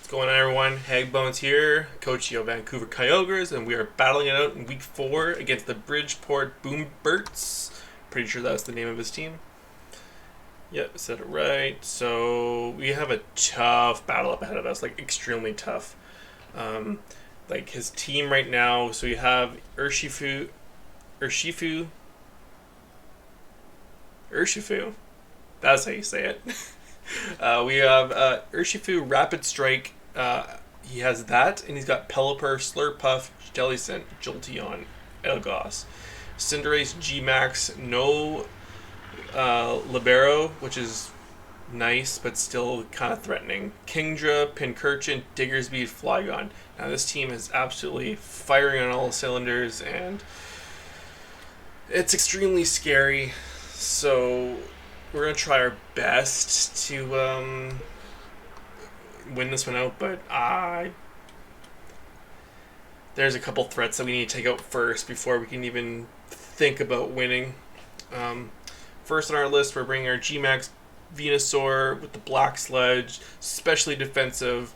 What's going on, everyone? Hagbones here, coach of Vancouver Kyogres, and we are battling it out in week 4 against the Bridgeport Boomburst. Pretty sure that's the name of his team. Yep, said it right. So we have a tough battle up ahead of us, like extremely tough. Like his team right now. So you have Urshifu. That's how you say it. We have Urshifu Rapid Strike. He has that, and he's got Pelipper, Slurpuff, Jellicent, Jolteon, Elgos. Cinderace G-Max, no Libero, which is nice, but still kind of threatening. Kingdra, Pincurchin, Diggersby, Flygon. Now this team is absolutely firing on all cylinders, and it's extremely scary. So we're going to try our best to win this one out, but there's a couple threats that we need to take out first before we can even think about winning. First on our list, we're bringing our G-Max Venusaur with the Black Sledge, especially defensive.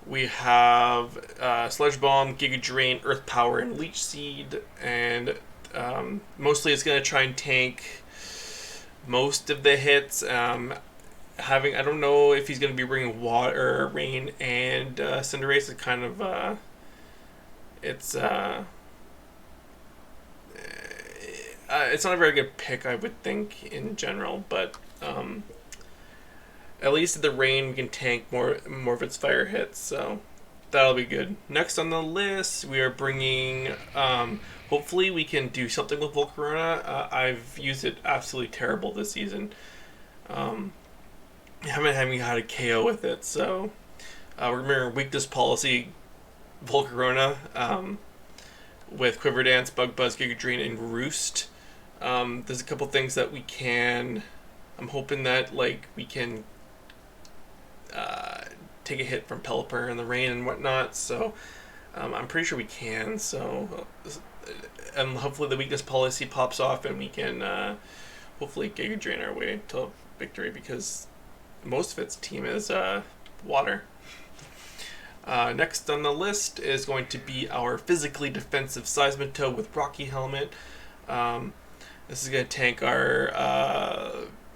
We have Sludge Bomb, Giga Drain, Earth Power, and Leech Seed, and mostly it's going to try and tank most of the hits. I don't know if he's going to be bringing water, rain, and Cinderace is kind of it's not a very good pick, I would think, in general, but at least the rain we can tank more of its fire hits, so that'll be good. Next on the list, we are bringing hopefully we can do something with Volcarona. I've used it absolutely terrible this season. I haven't had a KO with it, so we're going to weakness policy Volcarona with Quiver Dance, Bug Buzz, Giga Drain, and Roost. There's a couple things that we can. I'm hoping that we can take a hit from Pelipper in the rain and whatnot. So I'm pretty sure we can. So and hopefully the weakness policy pops off and we can hopefully Giga Drain our way to victory, because most of its team is water. Next on the list is going to be our physically defensive Seismitoad with Rocky Helmet. This is going to tank our...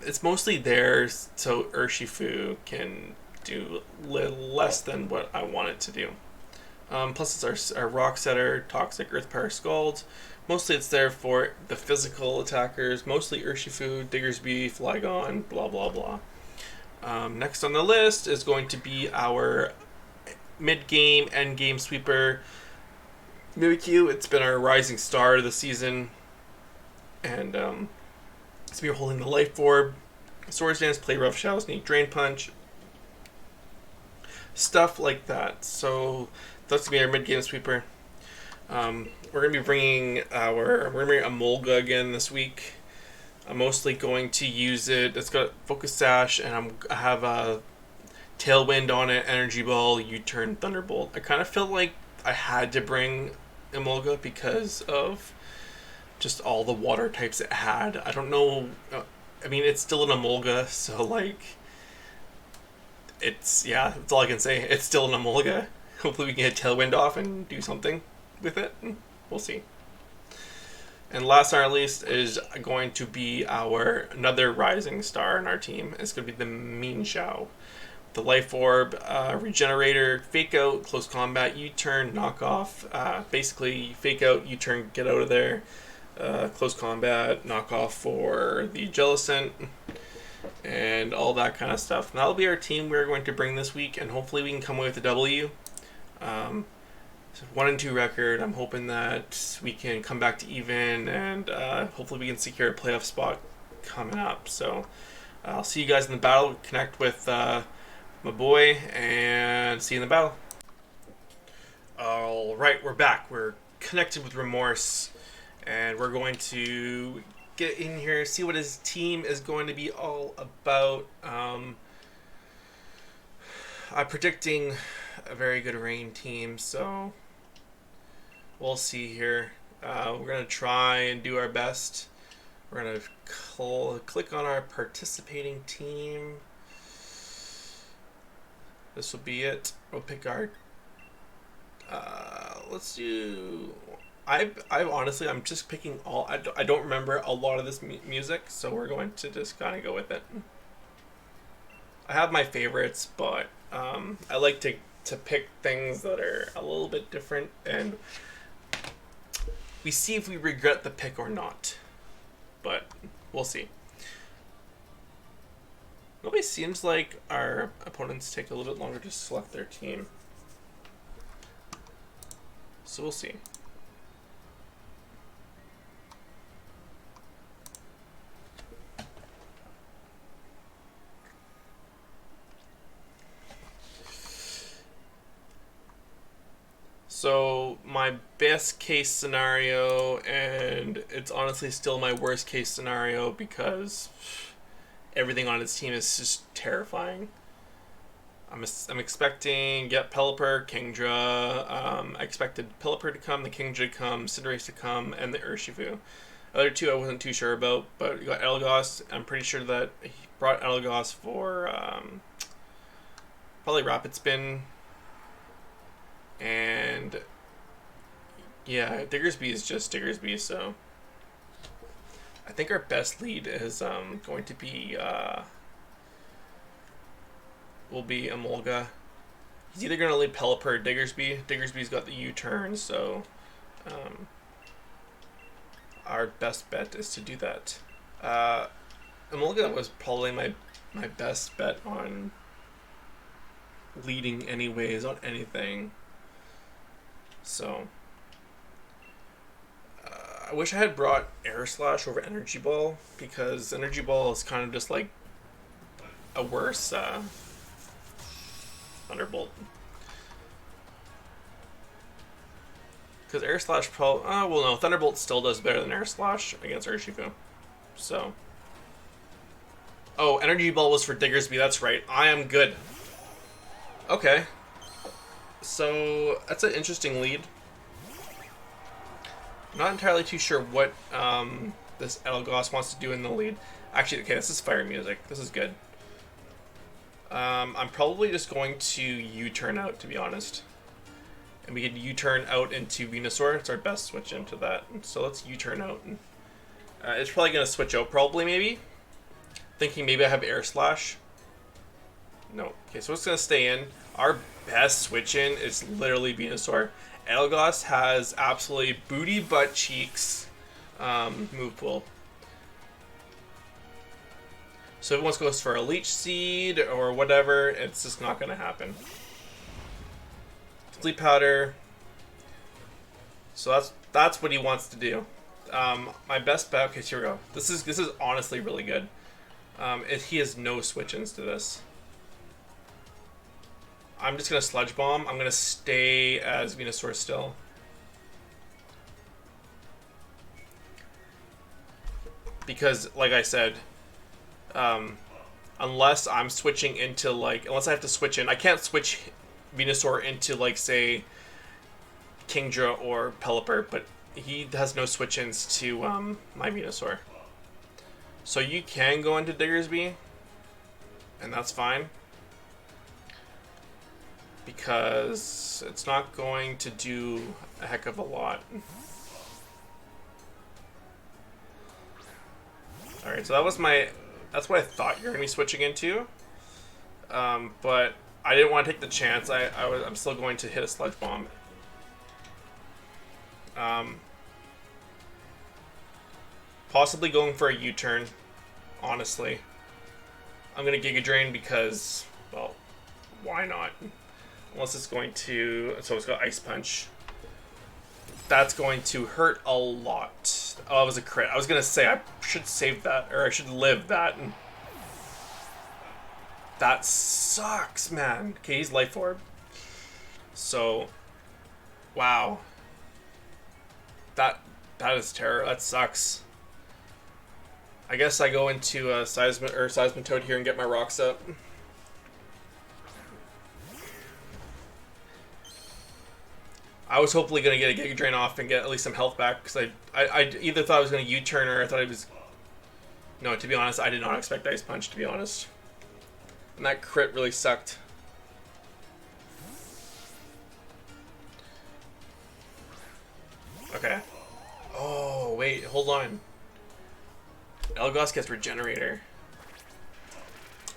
it's mostly there so Urshifu can do less than what I want it to do. Plus it's our Rock Setter, Toxic, Earth Power, Scald. Mostly it's there for the physical attackers, mostly Urshifu, Diggersby, Flygon, blah blah blah. Next on the list is going to be our mid-game, end-game sweeper, Mimikyu. It's been our rising star of the season, and it's been holding the Life Orb, Swords Dance, Play Rough, Shadow Sneak, Drain Punch, stuff like that. So that's going to be our mid-game sweeper. We're going to be bringing Emolga again this week. I'm mostly going to use it. It's got Focus Sash, and I have a Tailwind on it, Energy Ball, U-Turn, Thunderbolt. I kind of felt like I had to bring Emolga because of just all the water types it had. I don't know. I mean, it's still an Emolga, so that's all I can say. It's still an Emolga. Hopefully we can get Tailwind off and do something with it. We'll see. And last but not least is going to be another rising star in our team. It's going to be the Mean Shao. The Life Orb, Regenerator, Fake Out, Close Combat, U-Turn, Knock Off. Basically, Fake Out, U-Turn, get out of there. Close Combat, Knock Off for the Jellicent, and all that kind of stuff. And that'll be our team we're going to bring this week, and hopefully we can come away with a W. 1-2 record. I'm hoping that we can come back to even, and hopefully we can secure a playoff spot coming up. So I'll see you guys in the battle. Connect with my boy, and see you in the battle. All right, we're back. We're connected with Remorse, and we're going to get in here, see what his team is going to be all about. I'm predicting a very good rain team, so we'll see here. We're going to try and do our best. We're going to click on our participating team. This will be it. We'll pick our. Let's do. I honestly, I'm just picking all. I don't remember a lot of this music, so we're going to just kind of go with it. I have my favorites, but I like to pick things that are a little bit different, and we see if we regret the pick or not. But we'll see. It always seems like our opponents take a little bit longer to select their team. So we'll see. So my best case scenario, and it's honestly still my worst case scenario because everything on its team is just terrifying. I'm expecting Pelipper, Kingdra. I expected Pelipper to come, the Kingdra to come, Cinderace to come, and the Urshifu. Other two I wasn't too sure about, but we got Elagos. I'm pretty sure that he brought Elagos for probably Rapid Spin. And yeah, Diggersby is just Diggersby, so I think our best lead is going to be will be Emolga. He's either going to lead Pelipper or Diggersby. Diggersby's got the U-turn, so our best bet is to do that. Emolga was probably my best bet on leading anyways on anything. So I wish I had brought Air Slash over Energy Ball, because Energy Ball is kind of just like a worse Thunderbolt. Because Air Slash probably... well, no. Thunderbolt still does better than Air Slash against Urshifu. So... Oh, Energy Ball was for Diggersby. That's right. I am good. Okay. So, that's an interesting lead. I'm not entirely too sure what this Elagos wants to do in the lead. Actually, okay, this is fire music. This is good. I'm probably just going to U-turn out, to be honest. And we could U-turn out into Venusaur. It's our best switch into that. So let's U-turn out. It's probably going to switch out, probably, maybe. Thinking maybe I have Air Slash. No. Okay, so it's going to stay in. Our best switch in is literally Venusaur. Elagos has absolutely booty butt cheeks move pool. So if it wants to go for a Leech Seed or whatever, it's just not going to happen. Sleep Powder. So that's what he wants to do. My best bet. Okay, here we go. This is honestly really good. If he has no switch-ins to this, I'm just gonna Sludge Bomb. I'm gonna stay as Venusaur still. Because, like I said, unless I'm switching into, like, unless I have to switch in, I can't switch Venusaur into, like, say, Kingdra or Pelipper, but he has no switch-ins to my Venusaur. So you can go into Diggersby, and that's fine, because it's not going to do a heck of a lot. Alright, so that's what I thought you were going to be switching into. But I didn't want to take the chance. I'm still going to hit a Sludge Bomb. Possibly going for a U-turn, honestly. I'm going to Giga Drain because, well, why not? Unless it's going to... So it's got Ice Punch. That's going to hurt a lot. Oh, it was a crit. I was going to say I should save that, or I should live that. And that sucks, man. Okay, he's Life Orb. So, wow. That is terror. That sucks. I guess I go into Seismitoad here and get my rocks up. I was hopefully going to get a Giga Drain off and get at least some health back, because I either thought I was going to U-turn or I thought I was... No, to be honest, I did not expect Ice Punch, to be honest. And that crit really sucked. Okay. Oh, wait, hold on. Elgos gets Regenerator.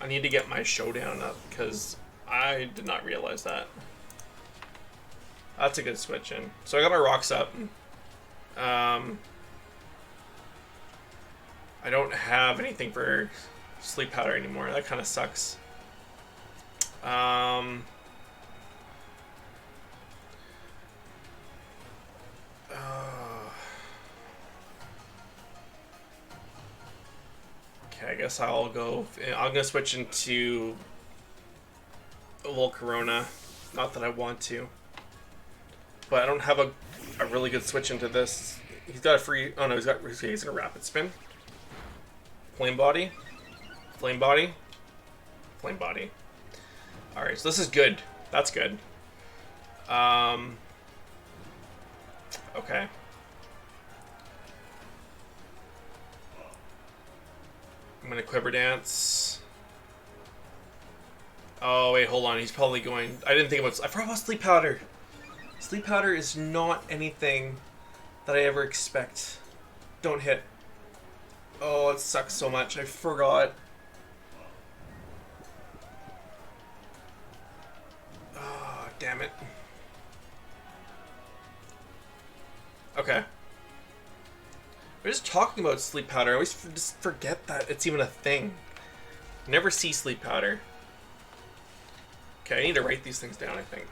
I need to get my Showdown up, because I did not realize that. That's a good switch in. So I got my rocks up. I don't have anything for sleep powder anymore. That kind of sucks. Okay, I guess I'll go. I'm gonna switch into Volcarona. Not that I want to, but I don't have a really good switch into this. He's got a free. Oh no, he's gonna rapid spin. Flame body, flame body, flame body. All right, so this is good. That's good. Okay. I'm gonna Quiver Dance. Oh wait, hold on. He's probably going. I didn't think about. I forgot about Sleep Powder. Sleep Powder is not anything that I ever expect. Don't hit. Oh, it sucks so much. I forgot. Oh, damn it. Okay. We're just talking about Sleep Powder. I always just forget that it's even a thing. Never see Sleep Powder. Okay, I need to write these things down, I think.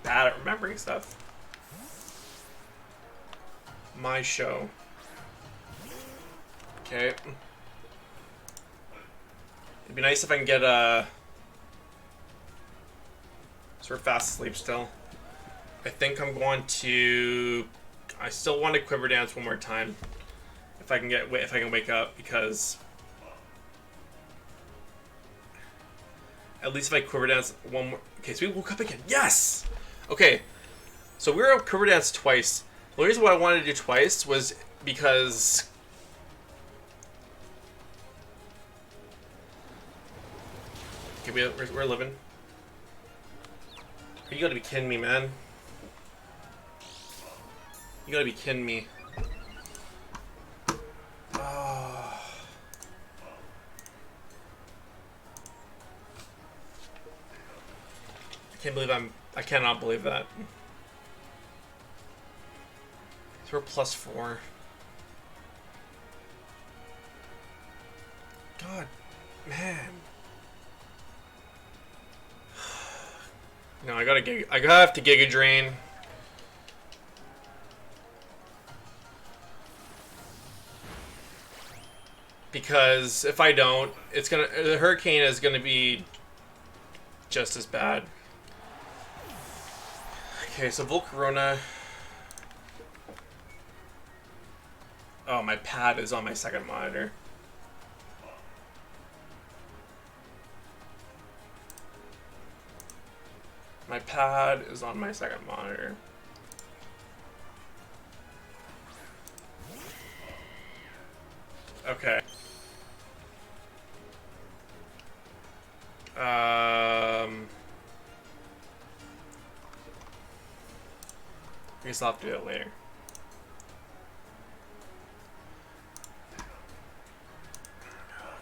Bad at remembering stuff. My show. Okay. It'd be nice if I can get a sort of fast sleep still. I think I'm going to. I still want to Quiver Dance one more time, if I can wake up, because at least if I Quiver Dance one more. Okay, so we woke up again. Yes. Okay, so we were on Quiver Dance twice. The reason why I wanted to do twice was because. Okay, we're living. You gotta be kidding me, man. You gotta be kidding me. Oh. I cannot believe that. So we're +4. God, man. No, I have to Giga Drain. Because if I don't, the Hurricane is gonna be just as bad. Okay, so Volcarona. Oh, my pad is on my second monitor. My pad is on my second monitor. Okay. I guess I'll have to do it later.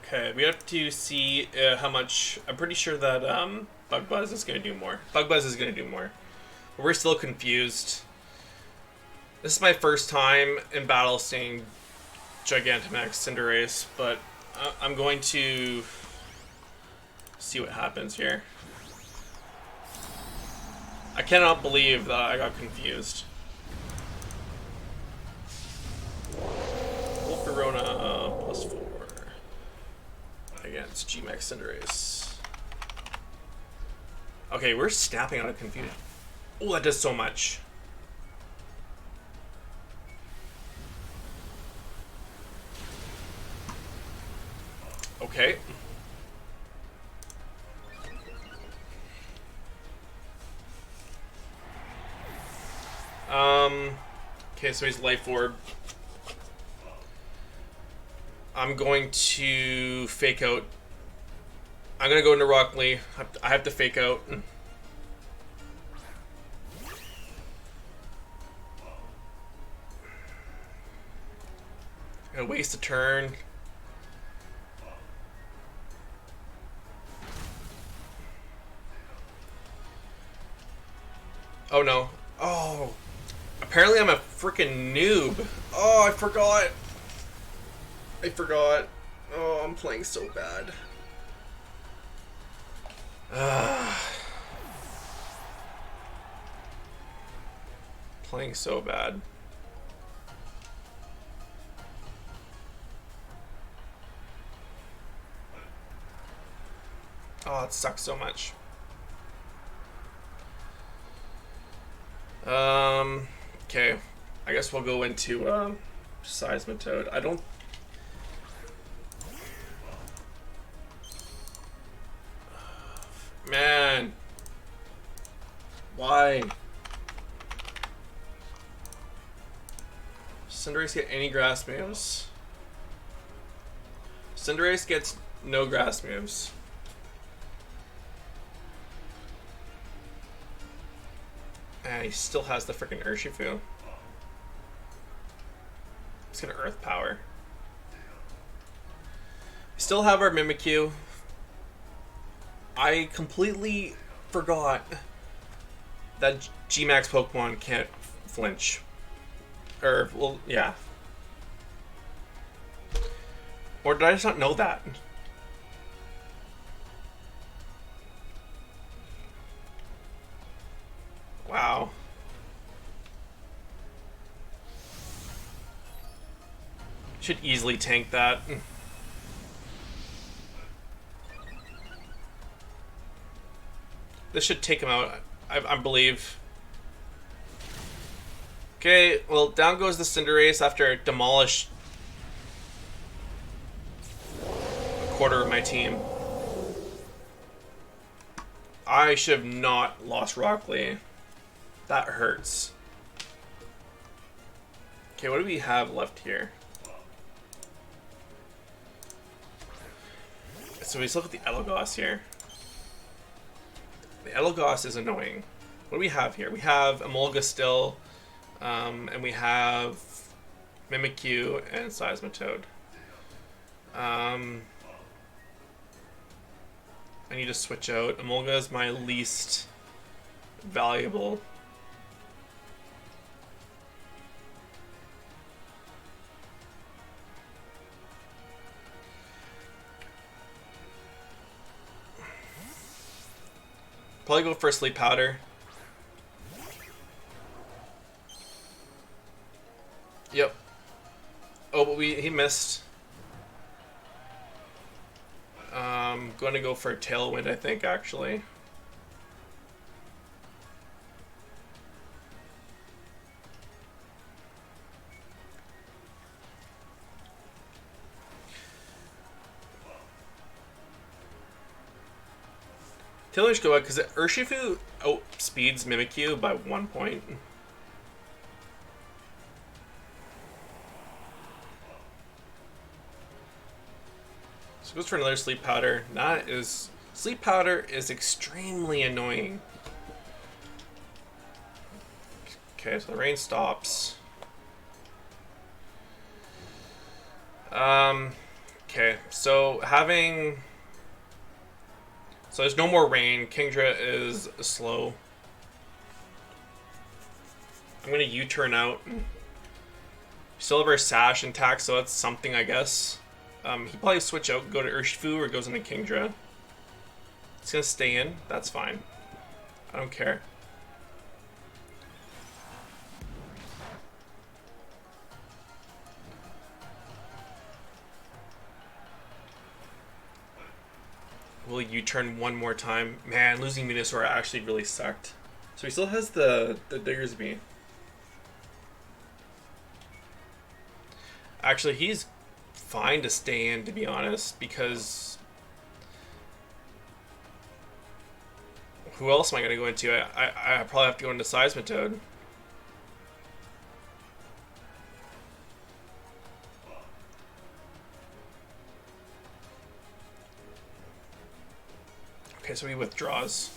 Okay, we have to see how much. I'm pretty sure that Bug Buzz is going to do more. Bug Buzz is going to do more. But we're still confused. This is my first time in battle seeing Gigantamax Cinderace, but I'm going to see what happens here. I cannot believe that I got confused. Volcarona +4 against Gmax Cinderace. Okay, we're snapping out of confusion. Oh, that does so much. Okay. Okay, so he's Life Orb. I'm going to fake out. I'm gonna go into Rock Lee. I have to fake out. waste a turn. Oh no. Oh. Apparently I'm a freaking noob. Oh, I forgot. I forgot. Oh, I'm playing so bad. Playing so bad. Oh, it sucks so much. Okay. I guess we'll go into Seismitoad. I don't... Man. Why? Cinderace get any grass moves? Cinderace gets no grass moves. And he still has the freaking Urshifu. He's gonna Earth Power. We still have our Mimikyu. I completely forgot that G-Max Pokemon can't flinch. Or, well, yeah. Or did I just not know that? Wow. Should easily tank that. This should take him out, I believe. Okay, well, down goes the Cinderace after it demolished a quarter of my team. I should have not lost Rock Lee. That hurts. Okay, what do we have left here? So we still have the Elagos here. The Elagos is annoying. What do we have here? We have Emolga still, and we have Mimikyu and Seismitoad. I need to switch out. Emolga is my least valuable. Probably go for Sleep Powder. Yep. Oh, but he missed. Going to go for a Tailwind, I think, actually. Tailwind should go out because Urshifu outspeeds Mimikyu by 1 point. So goes for another Sleep Powder. Sleep Powder is extremely annoying. Okay, so the rain stops. Okay, so there's no more rain. Kingdra is slow. I'm gonna U-turn out. Still have our Sash intact, so that's something, I guess. He'd probably switch out, go to Urshifu, or goes into Kingdra. He's gonna stay in. That's fine. I don't care. Will U-turn one more time? Man, losing Venusaur actually really sucked. So he still has the Diggersby. Actually, he's fine to stay in, to be honest, because who else am I going to go into? I probably have to go into Seismitoad. Okay, so he withdraws.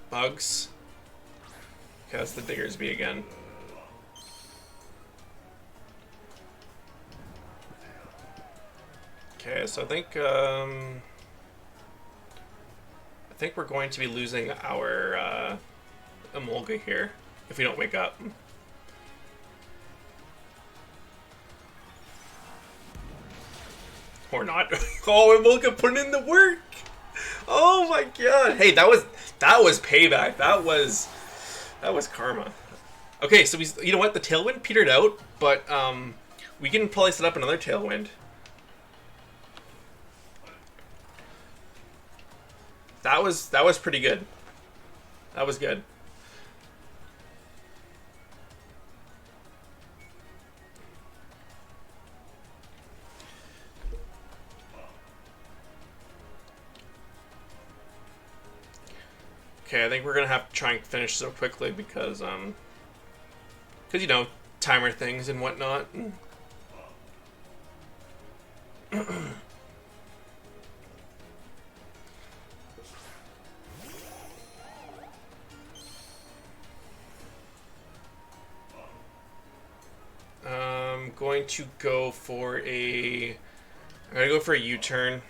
Bugs. Okay, that's the Diggersby again. Okay, so I think we're going to be losing our Emolga here if we don't wake up. Or not. Oh, Emolga putting in the work. Oh my god. Hey, that was payback. That was karma. Okay, so you know what? The Tailwind petered out, but we can probably set up another Tailwind. That was pretty good. That was good. Okay, I think we're gonna have to try and finish so quickly because you know, timer things and whatnot. I'm going to go for a U-turn.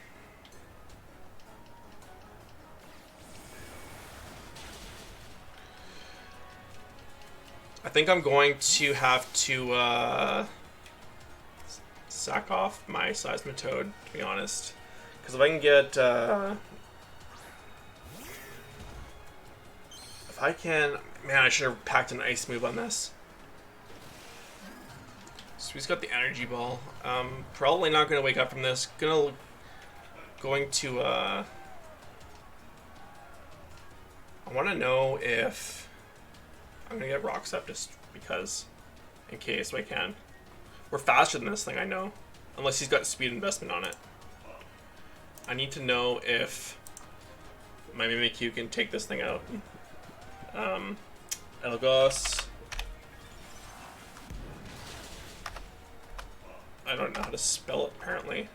I think I'm going to have to sack off my Seismitoad, to be honest. Because if I can get... if I can... Man, I should have packed an ice move on this. So he's got the energy ball. Probably not going to wake up from this. Going to... I want to know if... I'm going to get Rocks up just because, in case I can. We're faster than this thing, I know. Unless he's got speed investment on it. I need to know if my Mimikyu can take this thing out. Elgos. I don't know how to spell it, apparently.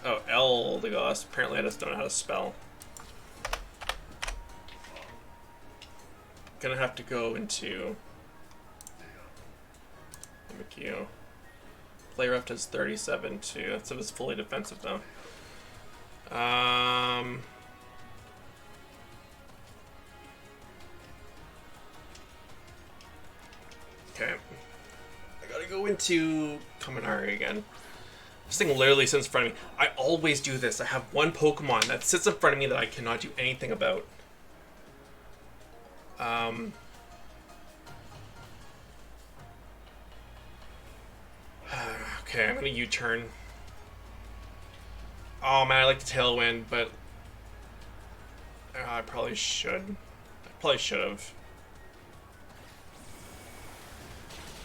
Oh, Elgos. Apparently I just don't know how to spell. Gonna have to go into Mimikyu. Play rough does 37 too. That's if it's fully defensive though. Okay. I gotta go into Kaminari again. This thing literally sits in front of me. I always do this. I have one Pokemon that sits in front of me that I cannot do anything about. Okay, I'm gonna U-turn. Oh man, I like the Tailwind, but I probably should. I probably should have.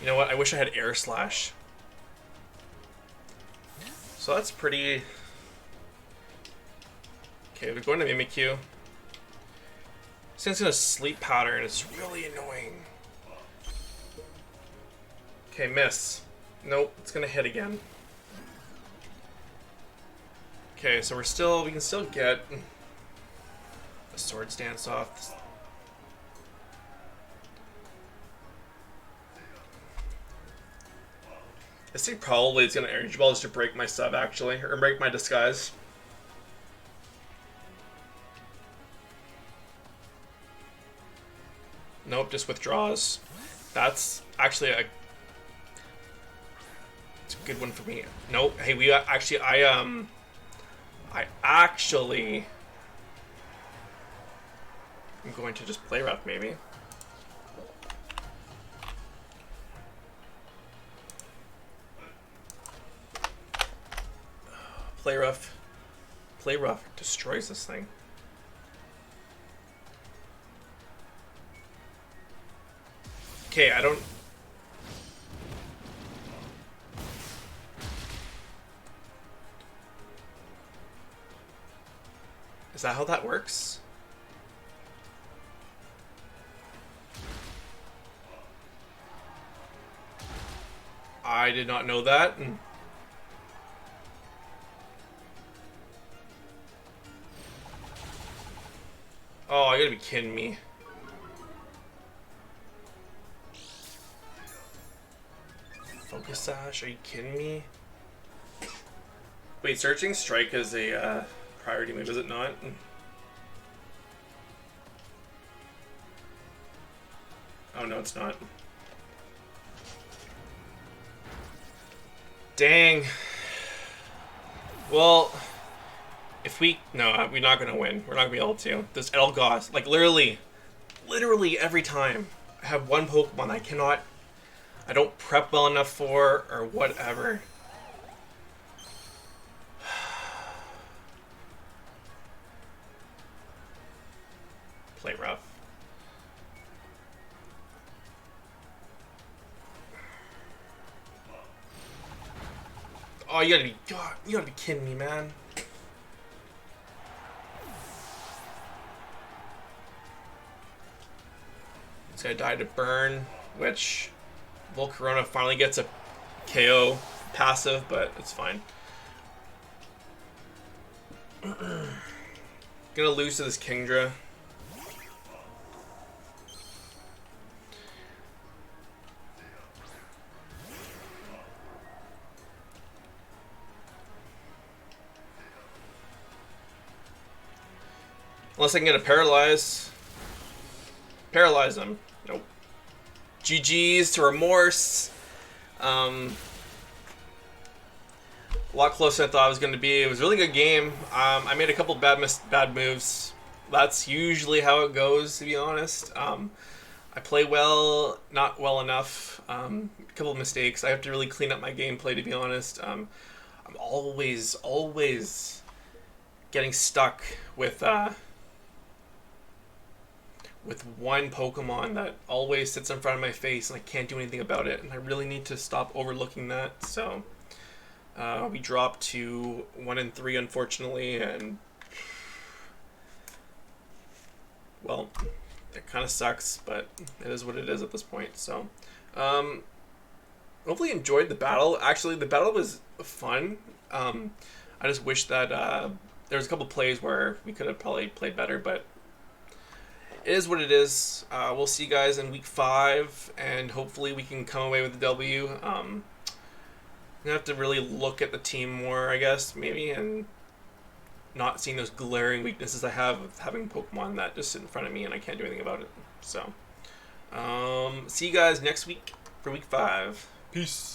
You know what? I wish I had Air Slash. So that's pretty... Okay, we're going to Mimikyu. This thing's gonna Sleep Powder, and it's really annoying. Okay, miss. Nope, it's gonna hit again. Okay, so we can still get a Swords Dance off. This thing probably is gonna Energy Ball just to break my sub, actually, or break my disguise. Nope, just withdraws. That's actually it's a good one for me. Nope. Hey, we actually I actually I'm going to just play rough maybe. Play rough. Play rough destroys this thing. Okay, I don't... Is that how that works? I did not know that. Oh, I gotta be kidding me. Focus Sash? Are you kidding me? Wait, Searching Strike is a priority move, is it not? Oh no, it's not. Dang. Well, if we're not gonna win. We're not gonna be able to. This Elgoss, like literally every time I have one Pokemon I don't prep well enough for, or whatever. Play rough. Oh, you gotta be kidding me, man. This guy died to burn, which Volcarona finally gets a KO passive, but it's fine. Gonna lose to this Kingdra. Unless I can get a paralyze. Paralyze them. Nope. GG's to Remorse. A lot closer than I thought it was going to be. It was a really good game. I made a couple bad moves. That's usually how it goes, to be honest. I play well, not well enough. A couple of mistakes. I have to really clean up my gameplay, to be honest. I'm always getting stuck with one Pokemon that always sits in front of my face and I can't do anything about it, and I really need to stop overlooking that. So we dropped to 1-3, unfortunately, and well, it kind of sucks, but it is what it is at this point. So hopefully you enjoyed the battle. Actually, the battle was fun. I just wish that there was a couple plays where we could have probably played better, but it is what it is. We'll see you guys in week 5, and hopefully we can come away with the W. I'm gonna have to really look at the team more, I guess, maybe, and not seeing those glaring weaknesses I have with having Pokemon that just sit in front of me and I can't do anything about it. So, see you guys next week for week 5. Peace.